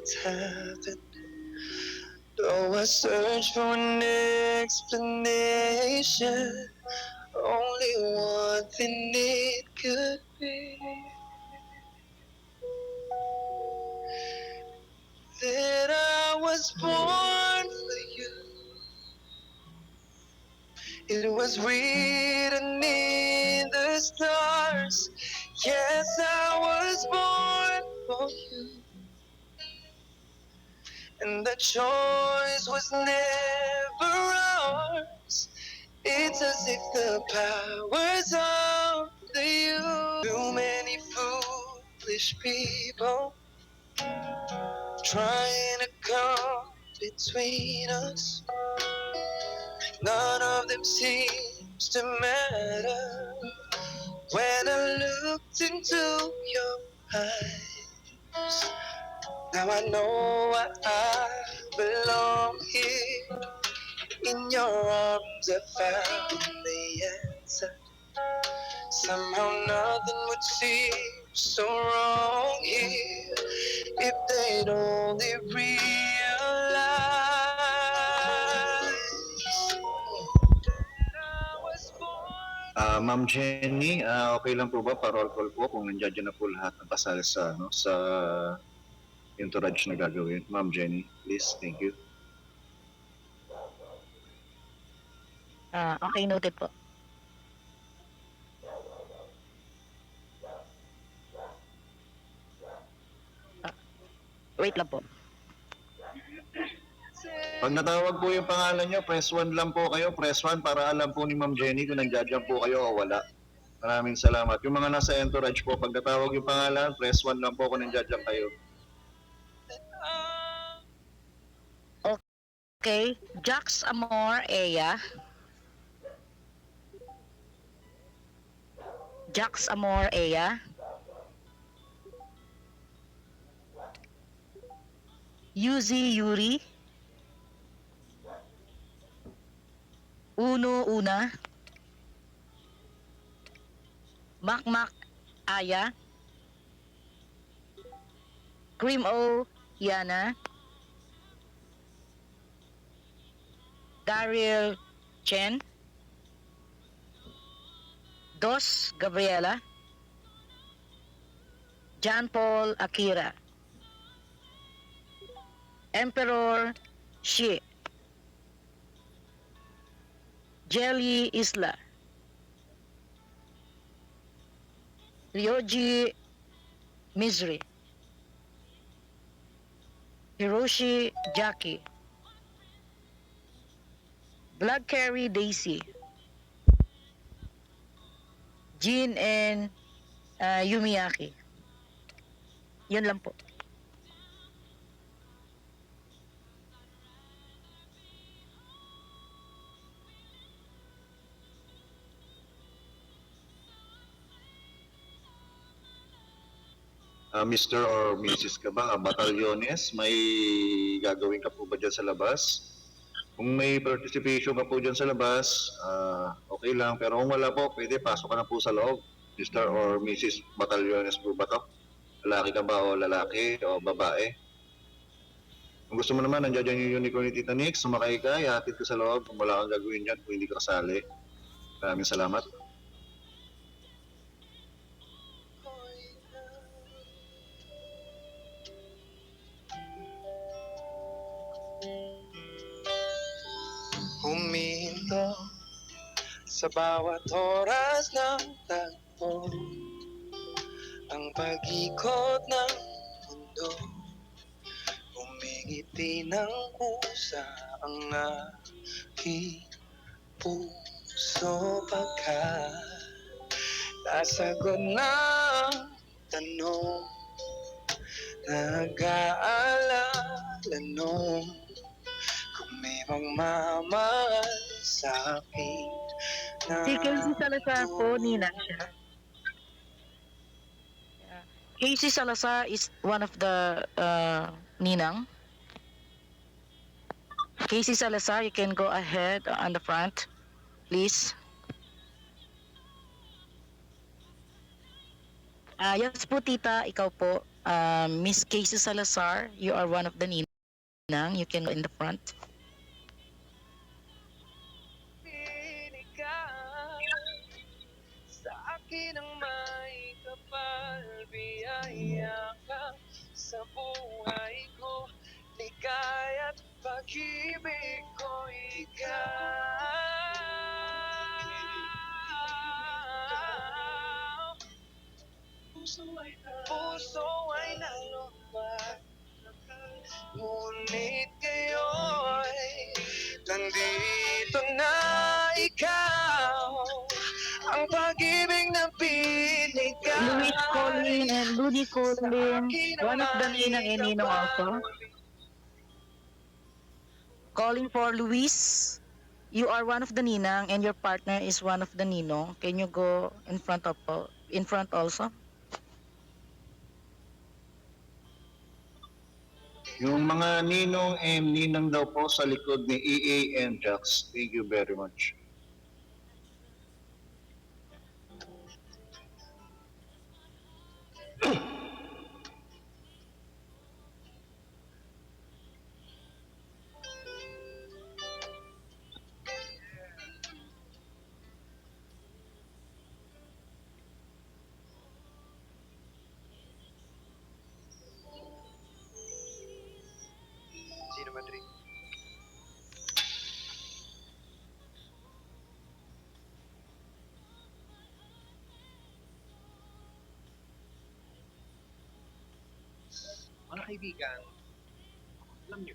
what's happened. Though I search for an explanation, only one thing it could be. That I was born for you. It was written in the stars. Yes, I was born for you. And the choice was never ours. It's as if the powers of the you. Too many foolish people trying to come between us. None of them seems to matter. When I looked into your eyes, now I know why I belong here. In your arms I found the answer. Somehow nothing would seem so wrong here if they'd only realize. Ma'am Jenny, okay lang po ba pa-roll call po kung nandiyan na po lahat ng pasal sa entourage na gagawin? Ma'am Jenny, please, thank you. Okay, noted po. Wait lang po. Pag natawag po yung pangalan nyo, press 1 lang po kayo. Press 1 para alam po ni Ma'am Jenny kung nandiyan po kayo o wala. Maraming salamat. Yung mga nasa entourage po, pag natawag yung pangalan, press 1 lang po kung nandiyan kayo. Okay, Jax Amor Eya. Jax Amor Eya. Yuzi Yuri. Uno Una. Makmak Aya. Cream O Yana. Daryl Chen. Dos Gabriela. John Paul Akira. Emperor Shi. Jelly Isla. Ryoji Mizri. Hiroshi Jackie. Blood Carry Daisy. Jin and Yumiyaki. Yun lang po. Mr. or Mrs. ka ba, batalyones, may gagawin ka po ba dyan sa labas? Kung may participation ka po dyan sa labas, okay lang. Pero kung wala po, pwede pasok ka na po sa loob. Mr. or Mrs. Batalyones po ba to? Lalaki ka ba o lalaki o babae? Kung gusto mo naman, nandiyan dyan yung unicorn ni Tita Nix, sumakay ka, ihatid ka sa loob. Kung wala kang gagawin dyan, kung hindi ka kasali. Maraming salamat. Huminto sa bawat oras ng tagpo, ang pag-ikot ng mundo, humingiti ng kusa ang aking puso pagka nasagot ng tanong, nag-aalala nung kung may magmamahal sa akin. Si Casey Salazar po, Nina siya. Casey Salazar is one of the Ninang. Casey Salazar, you can go ahead on the front, please. Yes po, tita, ikaw po. Miss Casey Salazar, you are one of the ninang. You can go in the front. Sa akin ang may kapal, biyaya ka sa buhay ko, ligaya at pag-ibig ko ikaw. Puso ay nalumbat, ngunit ngayon nandito na ikaw, ang pag-ibig na binigay. Luis Colin and Rudy Colin, one of the ninang and ninong also. Calling for Luis. You are one of the ninang and your partner is one of the ninong. Can you go in front also? Yung mga ninong and ninang daw po sa likod ni EA and Jax. Thank you very much. Sino Madrid? Mga kaibigan, alam niyo,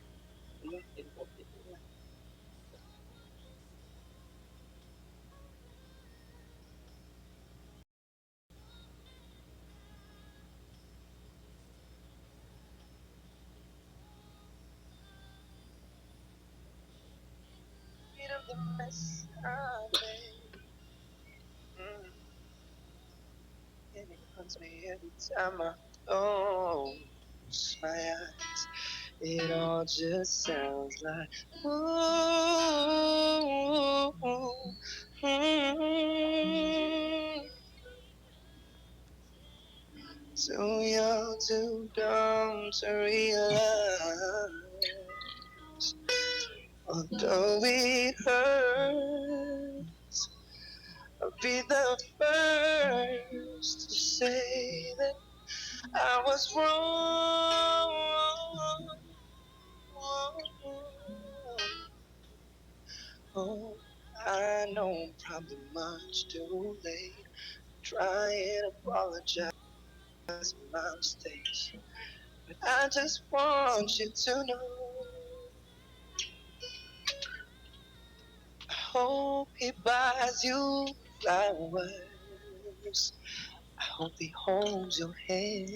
of the mess I made. And it haunts me every time I close my eyes. It all just sounds like ooh, too young, too dumb to realize. Although it hurts, I'll be the first to say that I was wrong. Oh, I know I'm probably much too late. Try and apologize for my mistakes, but I just want you to know. I hope he buys you flowers. I hope he holds your hand.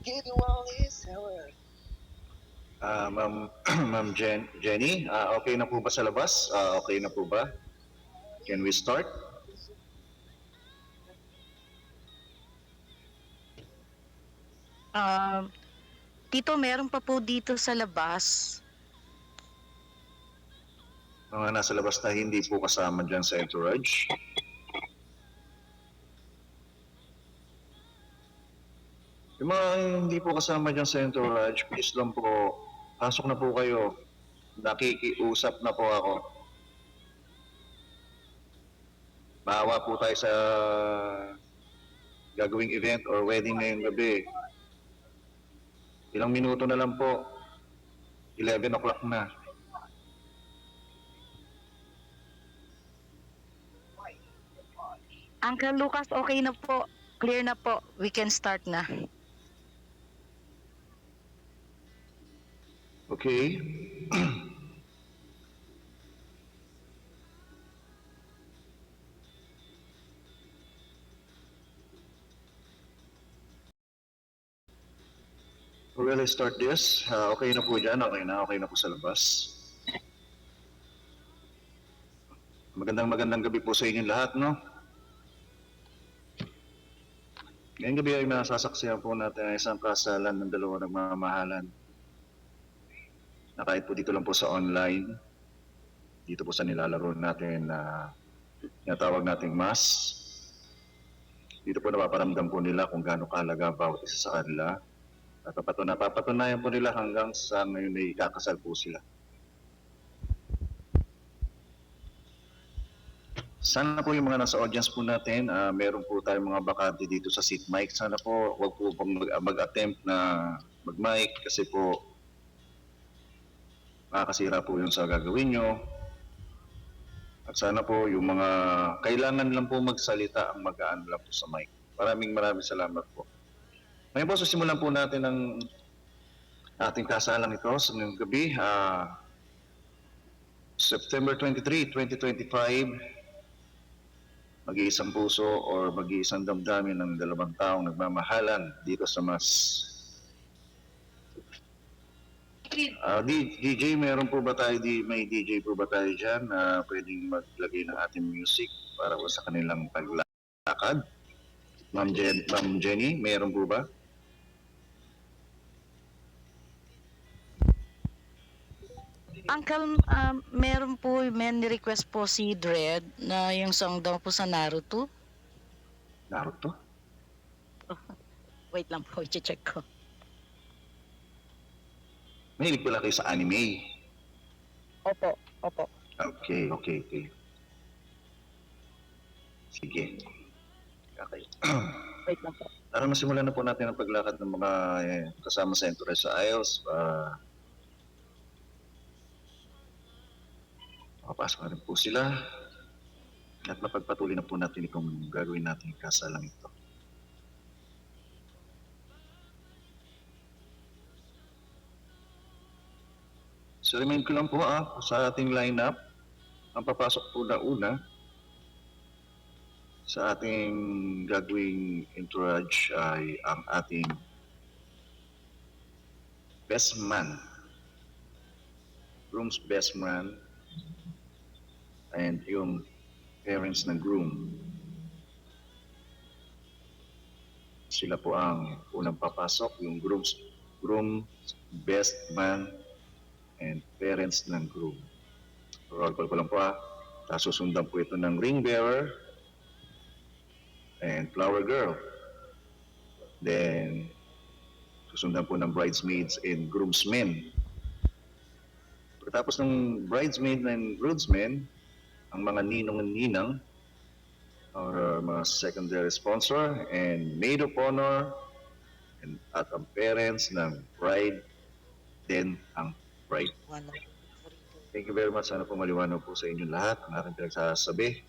Give you all his hour. Ma'am, Ma'am Jenny, okay na po ba sa labas? Okay na po ba? Can we start? Tito, meron pa po dito sa labas. Mga nasa labas na hindi po kasama dyan sa entourage. Yung mga hindi po kasama dyan sa entourage, please lang po, pasok na po kayo. Nakikiusap na po ako. Maawa po tayo sa gagawing event or wedding ngayong gabi. Ilang minuto na lang po. 11 o'clock na. Uncle Lucas, okay na po. Clear na po. We can start na. Okay. Will I start this? Okay na po dyan. Okay na po sa labas. Magandang gabi po sa inyong lahat, no? Ngayong gabi ay masasaksihan po natin ang isang kasalan ng dalawa nagmamahalan. Na kahit po dito lang po sa online, dito po sa nilalaro natin na tinatawag nating mass. Dito po napaparamdam po nila kung gaano kahalaga ang bawat isa sa kanila. At napapatunayan po nila hanggang sa ngayon ay kakasal po sila. Sana po yung mga nasa audience po natin, meron po tayong mga bakante dito sa seat mic. Sana po wag po pong mag-attempt na mag-mic kasi po makakasira po yun sa gagawin nyo. At sana po yung mga kailangan lang po magsalita ang magaan lang po sa mic. Maraming salamat po. Ngayon po, susimulan po natin ang ating kasalang ito sa ngayong gabi. September 23, 2025, mag-iisang puso or mag-iisang damdamin ng dalawang taong nagmamahalan dito sa mas. DJ, meron po ba tayo, may DJ po ba tayo dyan na pwedeng maglagay ng ating music para po sa kanilang paglakad? Ma'am Jenny, meron po ba? Uncle, meron po, may request po si Dred na yung song daw po sa Naruto. Naruto? Wait lang po, i-check ko. Mahilig pala kayo sa anime. Opo. Okay. Sige. Okay. Wait lang po. Para masimulan na po natin ang paglakad ng mga kasama sa Entourage sa IELTS. Makapasok na rin po sila. At mapagpatuloy na po natin kung gagawin natin yung kasalang ito. So remind ko lang po sa ating lineup, ang papasok po na una sa ating gagawing entourage ay ang ating best man, groom's best man, and yung parents ng groom. Sila po ang unang papasok, yung groom, best man, and parents ng groom. Roll call ko lang po Susundan po ito ng ring bearer and flower girl. Then, susundan po ng bridesmaids and groomsmen. Pagkatapos ng bridesmaid and groomsmen, ang mga ninong and ninang or mga secondary sponsor and maid of honor at ang parents ng bride, then ang bride. Thank you very much. Sana po maliwanag po sa inyo lahat ang aking pinagsasabi.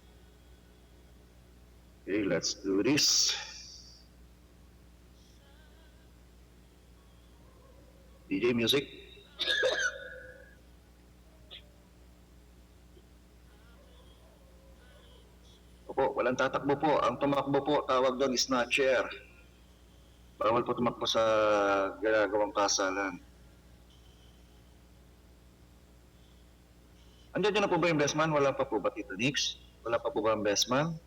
Okay, let's do this. DJ music. Opo, walang tatakbo po. Ang tumakbo po, tawag doon snatcher. Bawal po tumakbo sa ginagawang kasalan. Andiyan na po ba yung best man? Wala pa po ba, Tito Nix? Wala pa po ba ang best man?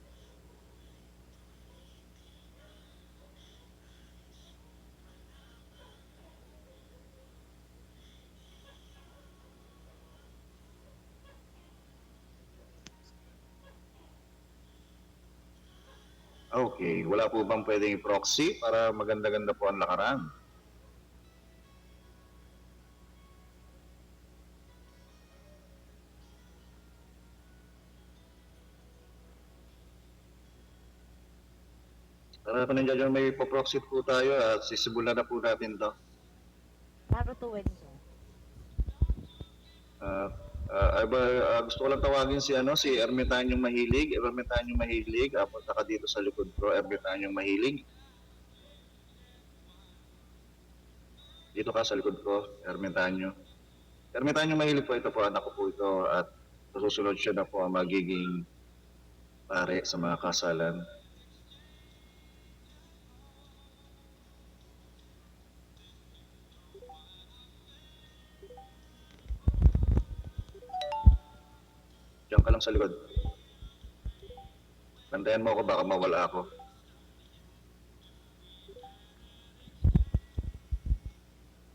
Okay, wala po bang pwedeng i-proxy para maganda-ganda po ang lakaran? Tara pa nandiyan may po-proxy po tayo at sisimulan na po natin to. Naruto wedding song. Gusto ko lang tawagin si Ermitanyong Mahilig. Ermitanyong Mahilig, punta ka dito sa likod ko, Ermitanyong Mahilig. Dito ka sa likod ko, Ermitanyo. Ermitanyong Mahilig po, ito po, anak ko po ito at susunod siya na po ang magiging pare sa mga kasalan. Diyan ka lang sa likod. Bantayan mo ako, baka mawala ako.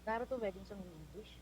Naruto wedding song in English.